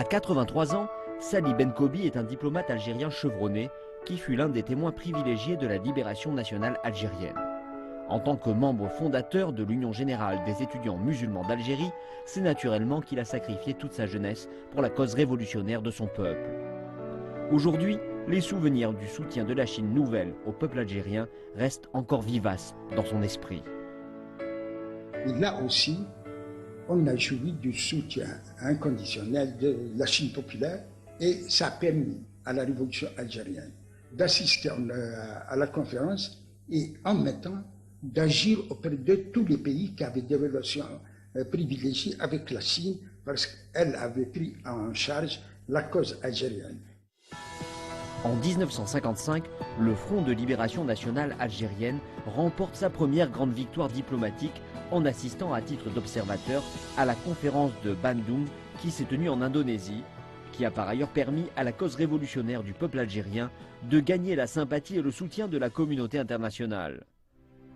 À 83 ans, Sali Benkobi est un diplomate algérien chevronné qui fut l'un des témoins privilégiés de la libération nationale algérienne. En tant que membre fondateur de l'Union générale des étudiants musulmans d'Algérie, c'est naturellement qu'il a sacrifié toute sa jeunesse pour la cause révolutionnaire de son peuple. Aujourd'hui, les souvenirs du soutien de la Chine nouvelle au peuple algérien restent encore vivaces dans son esprit. Et là aussi, on a joui du soutien inconditionnel de la Chine populaire et ça a permis à la révolution algérienne d'assister à la conférence et en même temps d'agir auprès de tous les pays qui avaient des relations privilégiées avec la Chine parce qu'elle avait pris en charge la cause algérienne. En 1955, le Front de libération nationale algérienne remporte sa première grande victoire diplomatique en assistant à titre d'observateur à la conférence de Bandung qui s'est tenue en Indonésie, qui a par ailleurs permis à la cause révolutionnaire du peuple algérien de gagner la sympathie et le soutien de la communauté internationale.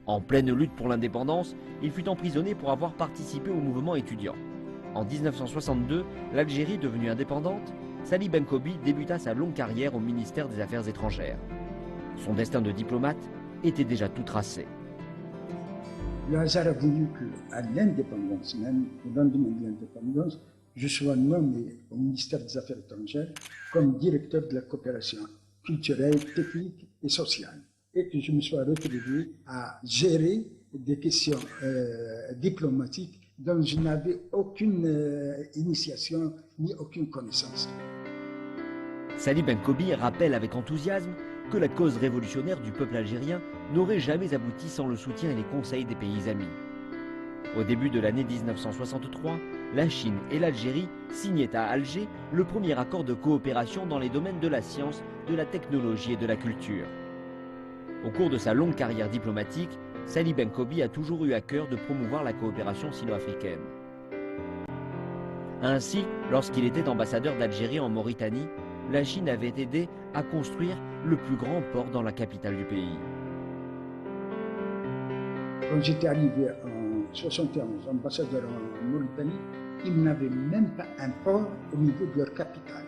En pleine lutte pour l'indépendance, il fut emprisonné pour avoir participé au mouvement étudiant. En 1962, l'Algérie devenue indépendante, Sali Benkobi débuta sa longue carrière au ministère des Affaires étrangères. Son destin de diplomate était déjà tout tracé. Le hasard a voulu qu'à l'indépendance même, au lendemain de l'indépendance, je sois nommé au ministère des Affaires étrangères comme directeur de la coopération culturelle, technique et sociale. Et que je me sois retrouvé à gérer des questions diplomatiques dont je n'avais aucune initiation ni aucune connaissance. Sali Benkobi rappelle avec enthousiasme que la cause révolutionnaire du peuple algérien n'aurait jamais abouti sans le soutien et les conseils des pays amis. Au début de l'année 1963, la Chine et l'Algérie signaient à Alger le premier accord de coopération dans les domaines de la science, de la technologie et de la culture. Au cours de sa longue carrière diplomatique, Sali Benkobi a toujours eu à cœur de promouvoir la coopération sino-africaine. Ainsi, lorsqu'il était ambassadeur d'Algérie en Mauritanie, la Chine avait aidé à construire le plus grand port dans la capitale du pays. Quand j'étais arrivé en 1971, ambassadeur en Mauritanie, ils n'avaient même pas un port au niveau de leur capitale.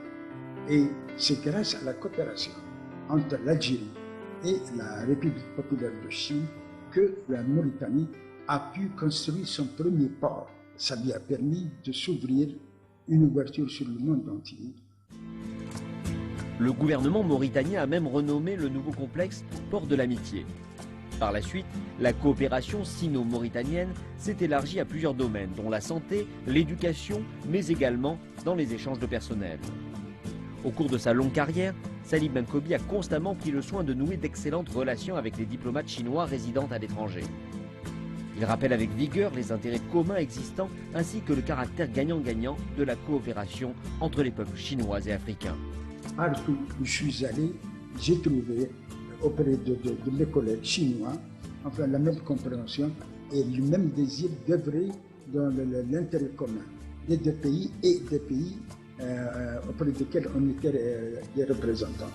Et c'est grâce à la coopération entre l'Algérie et la République populaire de Chine que la Mauritanie a pu construire son premier port. Ça lui a permis de s'ouvrir une ouverture sur le monde entier. Le gouvernement mauritanien a même renommé le nouveau complexe Port de l'Amitié. Par la suite, la coopération sino-mauritanienne s'est élargie à plusieurs domaines, dont la santé, l'éducation, mais également dans les échanges de personnel. Au cours de sa longue carrière, Sali Benkobi a constamment pris le soin de nouer d'excellentes relations avec les diplomates chinois résidant à l'étranger. Il rappelle avec vigueur les intérêts communs existants ainsi que le caractère gagnant-gagnant de la coopération entre les peuples chinois et africains. Partout où je suis allé, j'ai trouvé auprès de mes collègues chinois enfin, la même compréhension et le même désir d'œuvrer dans l'intérêt commun des deux pays et des pays auprès desquels on était des représentants.